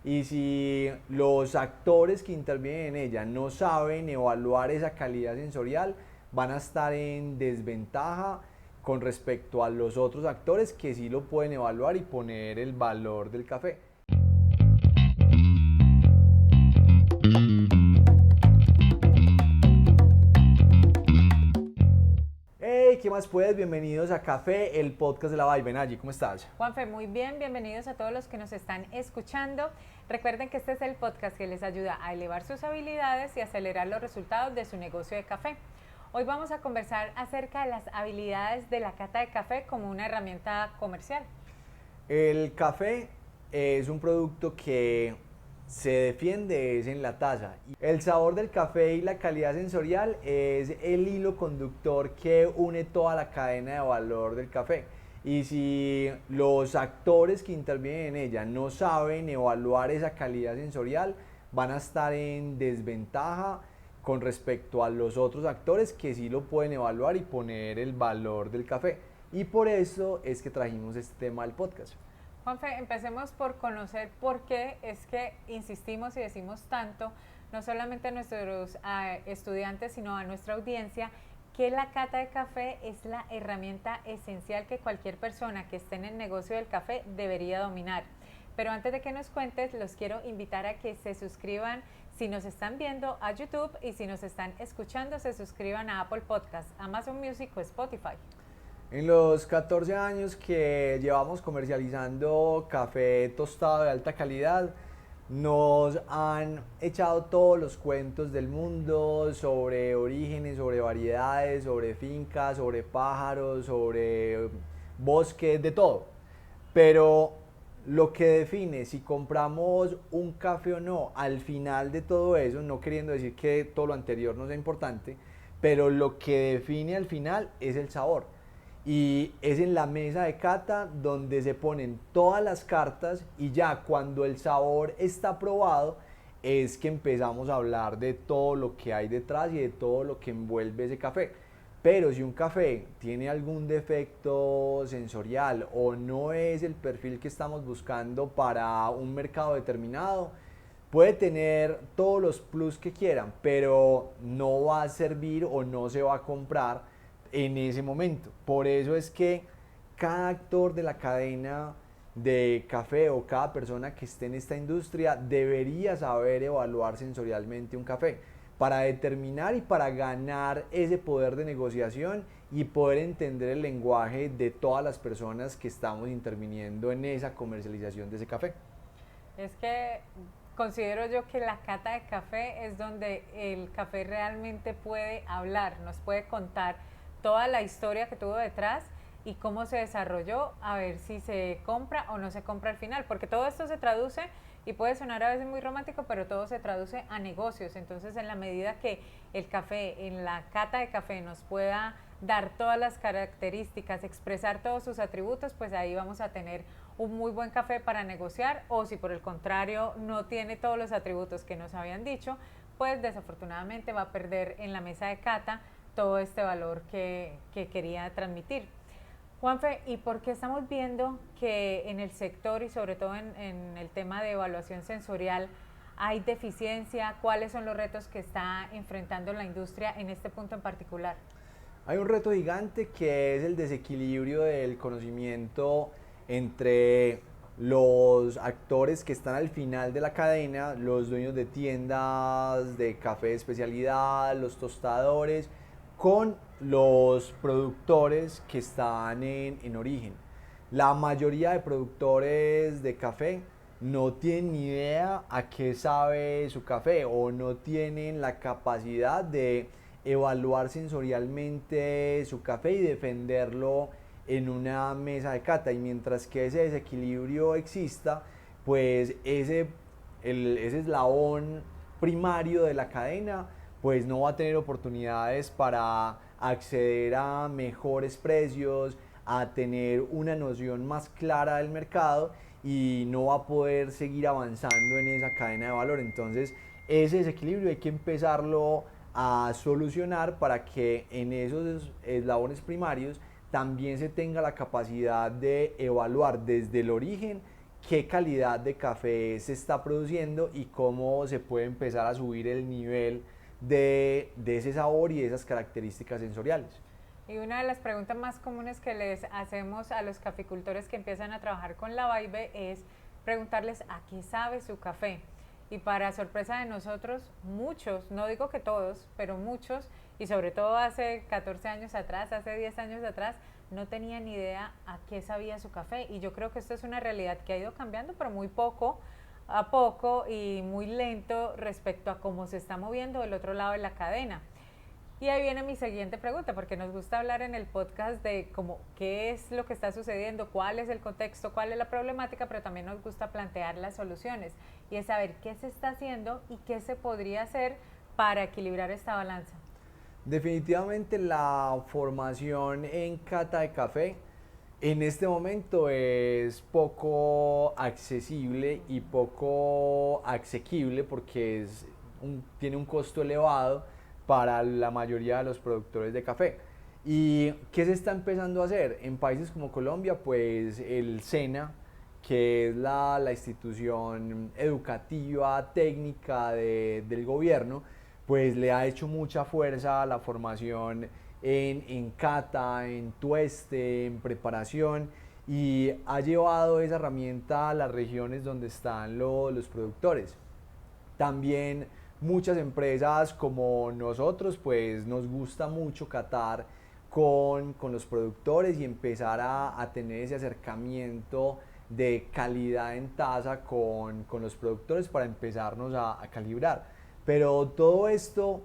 Y si los actores que intervienen en ella no saben evaluar esa calidad sensorial, van a estar en desventaja con respecto a los otros actores que sí lo pueden evaluar y poner el valor del café. Hey, ¿qué más puedes? Bienvenidos a Café, el podcast de la Vibe. Nayi, ¿cómo estás? Juanfe, muy bien, bienvenidos a todos los que nos están escuchando. Recuerden que este es el podcast que les ayuda a elevar sus habilidades y acelerar los resultados de su negocio de café. Hoy vamos a conversar acerca de las habilidades de la cata de café como una herramienta comercial. El café es un producto que se defiende es en la taza. El sabor del café y la calidad sensorial es el hilo conductor que une toda la cadena de valor del café. Y si los actores que intervienen en ella no saben evaluar esa calidad sensorial, van a estar en desventaja con respecto a los otros actores que sí lo pueden evaluar y poner el valor del café. Y por eso es que trajimos este tema al podcast. Juanfe, empecemos por conocer por qué es que insistimos y decimos tanto, no solamente a nuestros estudiantes, sino a nuestra audiencia, que la cata de café es la herramienta esencial que cualquier persona que esté en el negocio del café debería dominar. Pero antes de que nos cuentes, los quiero invitar a que se suscriban si nos están viendo a YouTube y si nos están escuchando, se suscriban a Apple Podcasts, Amazon Music o Spotify. En los 14 años que llevamos comercializando café tostado de alta calidad, nos han echado todos los cuentos del mundo sobre orígenes, sobre variedades, sobre fincas, sobre pájaros, sobre bosques, de todo. Pero lo que define si compramos un café o no, al final de todo eso, no queriendo decir que todo lo anterior no sea importante, pero lo que define al final es el sabor. Y es en la mesa de cata donde se ponen todas las cartas y ya cuando el sabor está probado es que empezamos a hablar de todo lo que hay detrás y de todo lo que envuelve ese café. Pero si un café tiene algún defecto sensorial o no es el perfil que estamos buscando para un mercado determinado, puede tener todos los plus que quieran, pero no va a servir o no se va a comprar en ese momento. Por eso es que cada actor de la cadena de café o cada persona que esté en esta industria debería saber evaluar sensorialmente un café para determinar y para ganar ese poder de negociación y poder entender el lenguaje de todas las personas que estamos interviniendo en esa comercialización de ese café. Es que considero yo que la cata de café es donde el café realmente puede hablar, nos puede contar toda la historia que tuvo detrás y cómo se desarrolló, a ver si se compra o no se compra al final, porque todo esto se traduce, y puede sonar a veces muy romántico, pero todo se traduce a negocios. Entonces, en la medida que el café, en la cata de café, nos pueda dar todas las características, expresar todos sus atributos, pues ahí vamos a tener un muy buen café para negociar, o si por el contrario no tiene todos los atributos que nos habían dicho, pues desafortunadamente va a perder en la mesa de cata todo este valor que quería transmitir. Juanfe, ¿y por qué estamos viendo que en el sector y sobre todo en el tema de evaluación sensorial hay deficiencia? ¿Cuáles son los retos que está enfrentando la industria en este punto en particular? Hay un reto gigante que es el desequilibrio del conocimiento entre los actores que están al final de la cadena, los dueños de tiendas de café de especialidad, los tostadores, con los productores que están en origen. La mayoría de productores de café no tienen ni idea a qué sabe su café o no tienen la capacidad de evaluar sensorialmente su café y defenderlo en una mesa de cata. Y mientras que ese desequilibrio exista, pues ese eslabón primario de la cadena pues no va a tener oportunidades para acceder a mejores precios, a tener una noción más clara del mercado y no va a poder seguir avanzando en esa cadena de valor. Entonces, ese desequilibrio hay que empezarlo a solucionar para que en esos eslabones primarios también se tenga la capacidad de evaluar desde el origen qué calidad de café se está produciendo y cómo se puede empezar a subir el nivel de ese sabor y de esas características sensoriales. Y una de las preguntas más comunes que les hacemos a los caficultores que empiezan a trabajar con la Vibe es preguntarles a qué sabe su café. Y para sorpresa de nosotros, muchos, no digo que todos, pero muchos, y sobre todo hace 14 años atrás, hace 10 años atrás, no tenían ni idea a qué sabía su café. Y yo creo que esto es una realidad que ha ido cambiando, pero muy poco a poco y muy lento respecto a cómo se está moviendo del otro lado de la cadena. Y ahí viene mi siguiente pregunta, porque nos gusta hablar en el podcast de cómo, qué es lo que está sucediendo, cuál es el contexto, cuál es la problemática, pero también nos gusta plantear las soluciones y es saber qué se está haciendo y qué se podría hacer para equilibrar esta balanza. Definitivamente la formación en cata de café en este momento es poco accesible y poco asequible porque tiene un costo elevado para la mayoría de los productores de café. ¿Y qué se está empezando a hacer? En países como Colombia, pues el SENA, que es la institución educativa técnica del gobierno, pues le ha hecho mucha fuerza a la formación en cata, en tueste, en preparación y ha llevado esa herramienta a las regiones donde están los productores. También muchas empresas como nosotros pues nos gusta mucho catar con los productores y empezar a tener ese acercamiento de calidad en taza con los productores para empezarnos a calibrar. Pero todo esto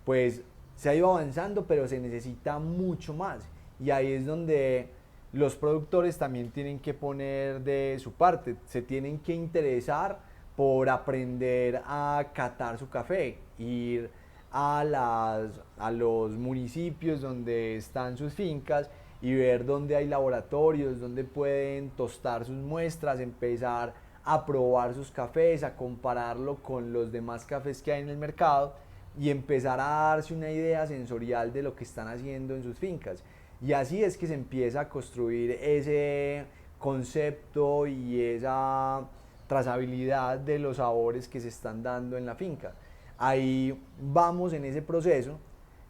pues se ha ido avanzando, pero se necesita mucho más y ahí es donde los productores también tienen que poner de su parte, se tienen que interesar por aprender a catar su café, ir a los municipios donde están sus fincas y ver dónde hay laboratorios, dónde pueden tostar sus muestras, empezar a probar sus cafés, a compararlo con los demás cafés que hay en el mercado y empezar a darse una idea sensorial de lo que están haciendo en sus fincas. Y así es que se empieza a construir ese concepto y esa trazabilidad de los sabores que se están dando en la finca. Ahí vamos en ese proceso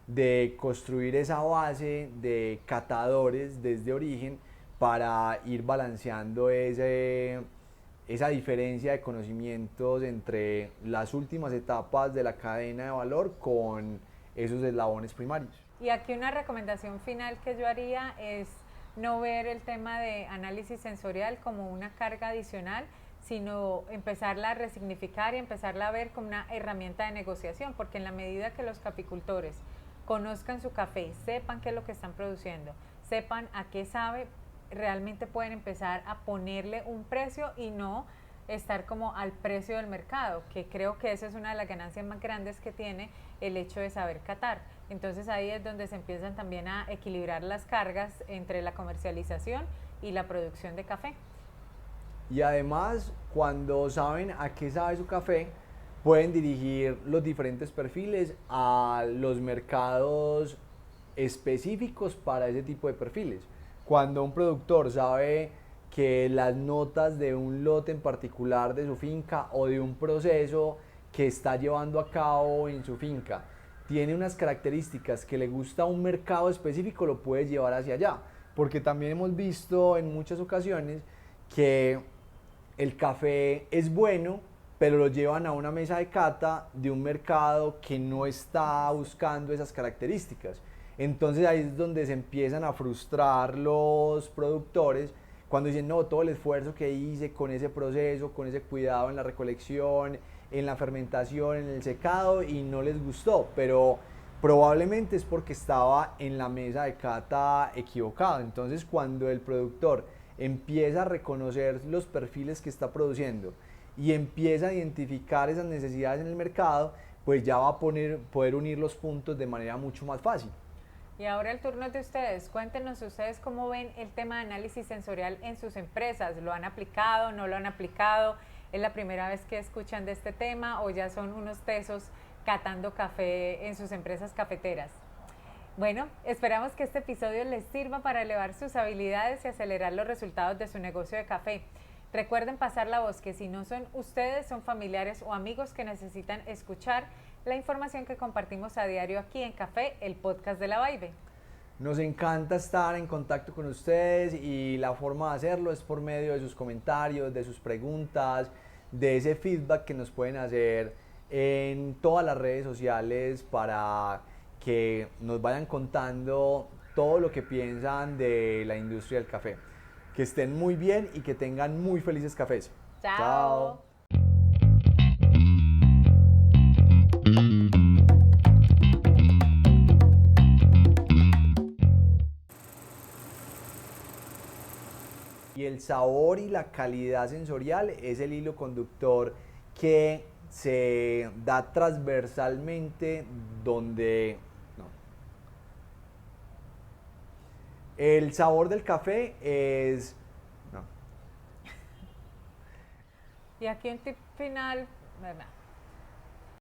de construir esa base de catadores desde origen para ir balanceando esa diferencia de conocimientos entre las últimas etapas de la cadena de valor con esos eslabones primarios. Y aquí una recomendación final que yo haría es no ver el tema de análisis sensorial como una carga adicional, sino empezarla a resignificar y empezarla a ver como una herramienta de negociación, porque en la medida que los caficultores conozcan su café, sepan qué es lo que están produciendo, sepan a qué sabe, realmente pueden empezar a ponerle un precio y no estar como al precio del mercado, que creo que esa es una de las ganancias más grandes que tiene el hecho de saber catar. Entonces ahí es donde se empiezan también a equilibrar las cargas entre la comercialización y la producción de café. Y además, cuando saben a qué sabe su café, pueden dirigir los diferentes perfiles a los mercados específicos para ese tipo de perfiles. Cuando un productor sabe que las notas de un lote en particular de su finca o de un proceso que está llevando a cabo en su finca tiene unas características que le gusta a un mercado específico, lo puede llevar hacia allá. Porque también hemos visto en muchas ocasiones que el café es bueno, pero lo llevan a una mesa de cata de un mercado que no está buscando esas características. Entonces ahí es donde se empiezan a frustrar los productores cuando dicen, no, todo el esfuerzo que hice con ese proceso, con ese cuidado en la recolección, en la fermentación, en el secado y no les gustó, pero probablemente es porque estaba en la mesa de cata equivocado. Entonces cuando el productor empieza a reconocer los perfiles que está produciendo y empieza a identificar esas necesidades en el mercado, pues ya va a poder unir los puntos de manera mucho más fácil. Y ahora el turno es de ustedes. Cuéntenos ustedes cómo ven el tema de análisis sensorial en sus empresas. ¿Lo han aplicado? ¿No lo han aplicado? ¿Es la primera vez que escuchan de este tema o ya son unos tesos catando café en sus empresas cafeteras? Bueno, esperamos que este episodio les sirva para elevar sus habilidades y acelerar los resultados de su negocio de café. Recuerden pasar la voz, que si no son ustedes, son familiares o amigos que necesitan escuchar la información que compartimos a diario aquí en Café, el podcast de la Vibe. Nos encanta estar en contacto con ustedes y la forma de hacerlo es por medio de sus comentarios, de sus preguntas, de ese feedback que nos pueden hacer en todas las redes sociales para que nos vayan contando todo lo que piensan de la industria del café. Que estén muy bien y que tengan muy felices cafés. Chao. Y el sabor y la calidad sensorial es el hilo conductor que se da transversalmente donde... No. El sabor del café es... No. Y aquí un tip final, ¿verdad?